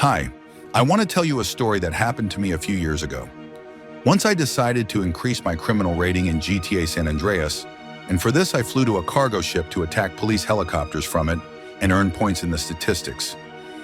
Hi, I want to tell you a story that happened to me a few years ago. Once I decided to increase my criminal rating in GTA San Andreas, and for this I flew to a cargo ship to attack police helicopters from it and earn points in the statistics.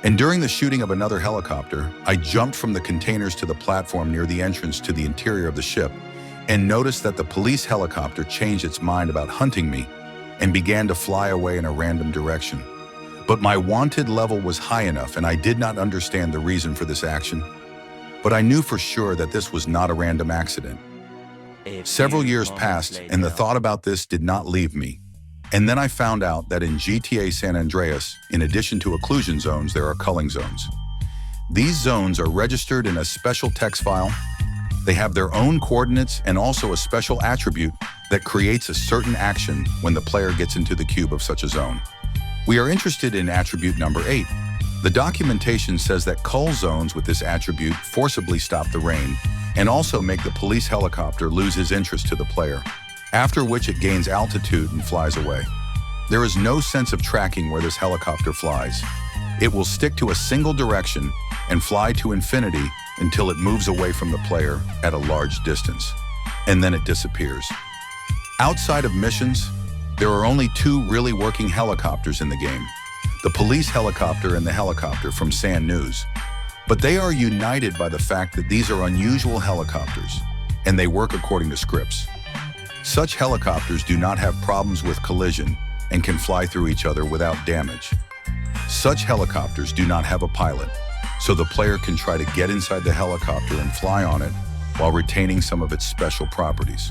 And during the shooting of another helicopter, I jumped from the containers to the platform near the entrance to the interior of the ship and noticed that the police helicopter changed its mind about hunting me and began to fly away in a random direction. But my wanted level was high enough and I did not understand the reason for this action. But I knew for sure that this was not a random accident. Several years passed and the thought about this did not leave me. And then I found out that in GTA San Andreas, in addition to occlusion zones, there are culling zones. These zones are registered in a special text file. They have their own coordinates and also a special attribute that creates a certain action when the player gets into the cube of such a zone. We are interested in attribute number 8. The documentation says that cull zones with this attribute forcibly stop the rain and also make the police helicopter lose his interest to the player, after which it gains altitude and flies away. There is no sense of tracking where this helicopter flies. It will stick to a single direction and fly to infinity until it moves away from the player at a large distance, and then it disappears. Outside of missions, there are only 2 really working helicopters in the game, the police helicopter and the helicopter from San News. But they are united by the fact that these are unusual helicopters, and they work according to scripts. Such helicopters do not have problems with collision and can fly through each other without damage. Such helicopters do not have a pilot, so the player can try to get inside the helicopter and fly on it while retaining some of its special properties.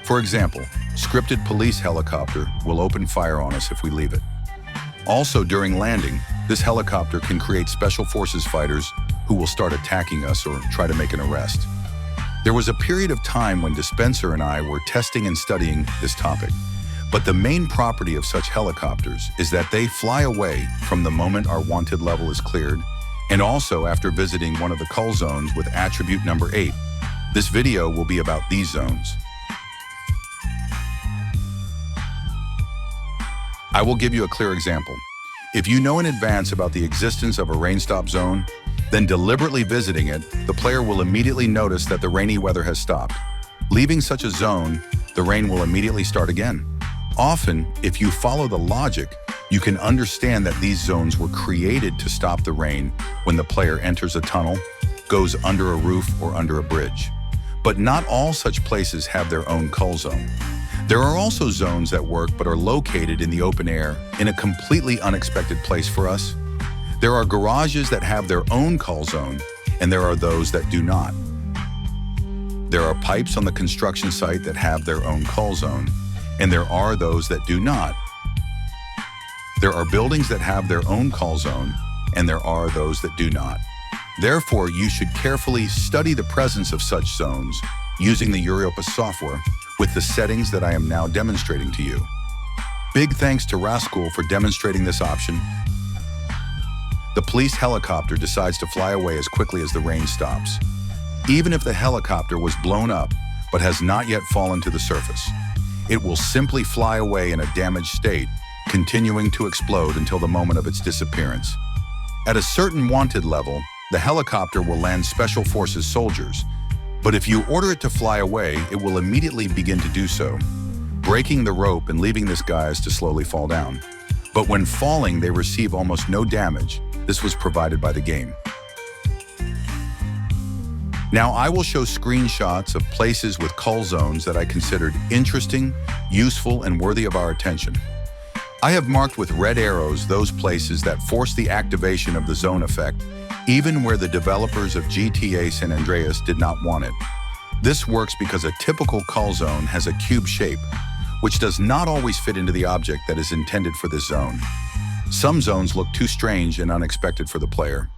For example, scripted police helicopter will open fire on us if we leave it. Also, during landing, this helicopter can create special forces fighters who will start attacking us or try to make an arrest. There was a period of time when Dispencer and I were testing and studying this topic, but the main property of such helicopters is that they fly away from the moment our wanted level is cleared, and also after visiting one of the cull zones with attribute number 8. This video will be about these zones. I will give you a clear example. If you know in advance about the existence of a rain stop zone, then deliberately visiting it, the player will immediately notice that the rainy weather has stopped. Leaving such a zone, the rain will immediately start again. Often, if you follow the logic, you can understand that these zones were created to stop the rain when the player enters a tunnel, goes under a roof or under a bridge. But not all such places have their own cull zone. There are also zones that work but are located in the open air in a completely unexpected place for us. There are garages that have their own cull zone, and there are those that do not. There are pipes on the construction site that have their own cull zone, and there are those that do not. There are buildings that have their own cull zone, and there are those that do not. Therefore, you should carefully study the presence of such zones using the Europa software with the settings that I am now demonstrating to you. Big thanks to Raskul for demonstrating this option. The police helicopter decides to fly away as quickly as the rain stops. Even if the helicopter was blown up but has not yet fallen to the surface, it will simply fly away in a damaged state, continuing to explode until the moment of its disappearance. At a certain wanted level, the helicopter will land Special Forces soldiers, but if you order it to fly away, it will immediately begin to do so, breaking the rope and leaving this guys to slowly fall down. But when falling, they receive almost no damage. This was provided by the game. Now I will show screenshots of places with cull zones that I considered interesting, useful, and worthy of our attention. I have marked with red arrows those places that force the activation of the zone effect, even where the developers of GTA San Andreas did not want it. This works because a typical cull zone has a cube shape, which does not always fit into the object that is intended for this zone. Some zones look too strange and unexpected for the player.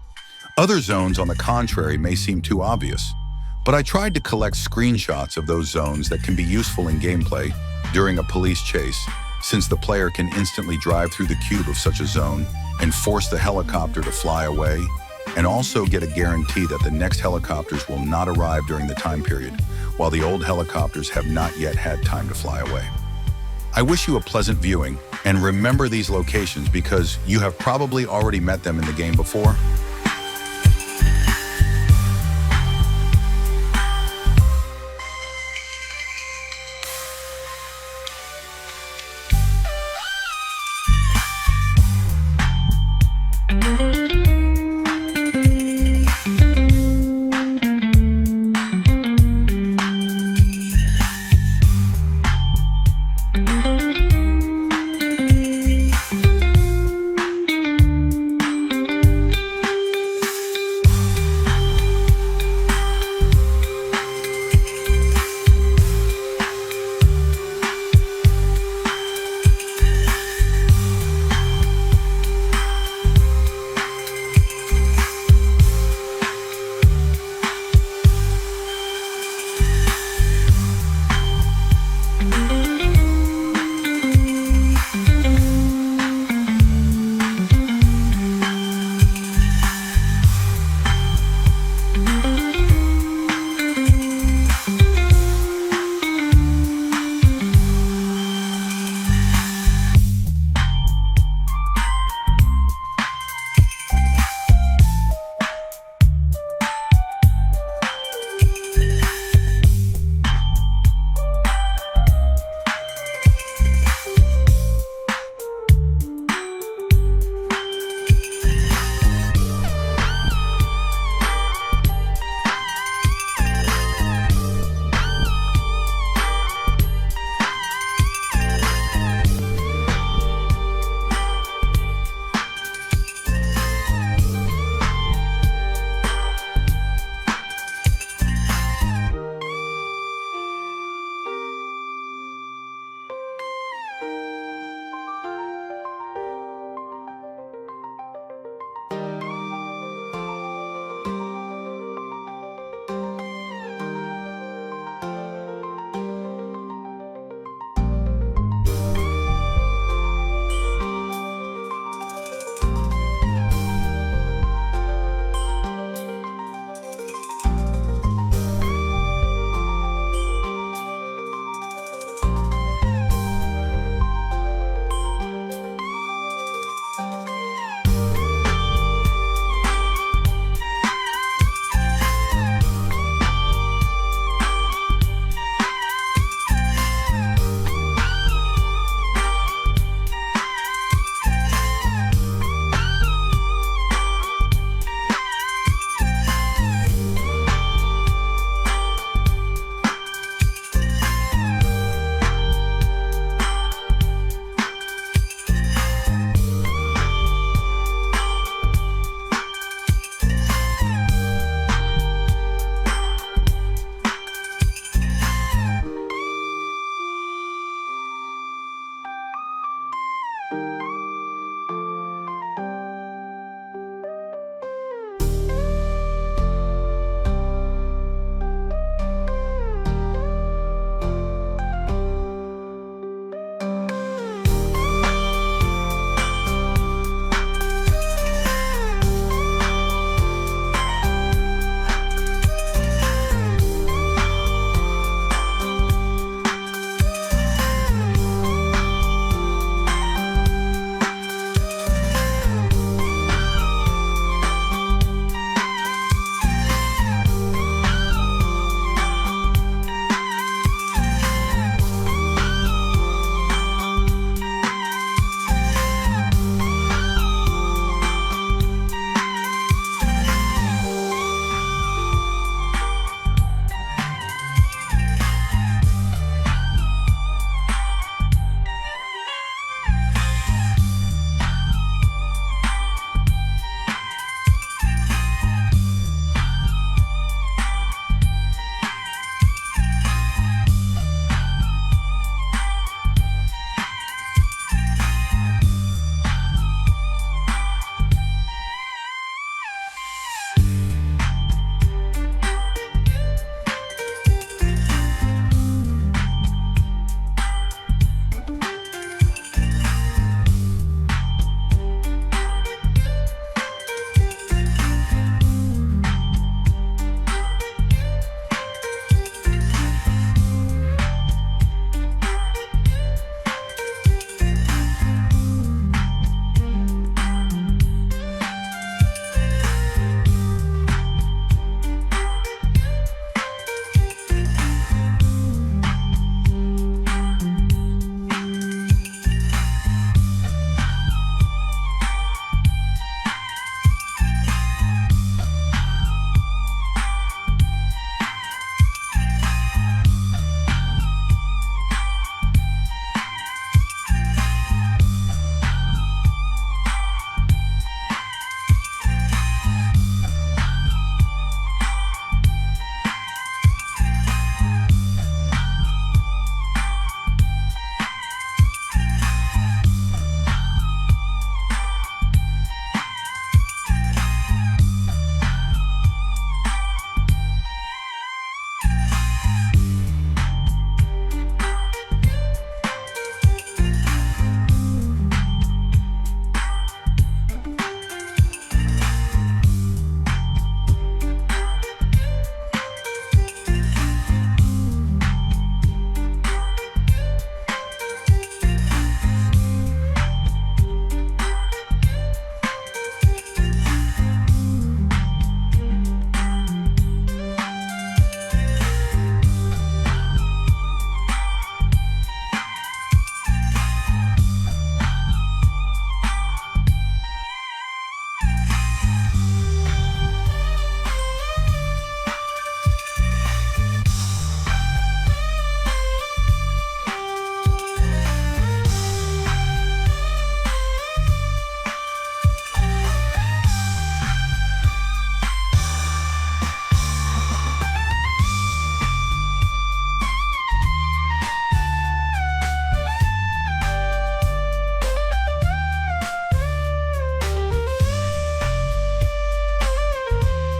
Other zones, on the contrary, may seem too obvious. But I tried to collect screenshots of those zones that can be useful in gameplay during a police chase, since the player can instantly drive through the cube of such a zone and force the helicopter to fly away, and also get a guarantee that the next helicopters will not arrive during the time period, while the old helicopters have not yet had time to fly away. I wish you a pleasant viewing, and remember these locations because you have probably already met them in the game before.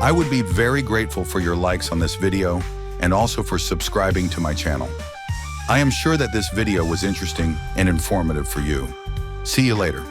I would be very grateful for your likes on this video and also for subscribing to my channel. I am sure that this video was interesting and informative for you. See you later.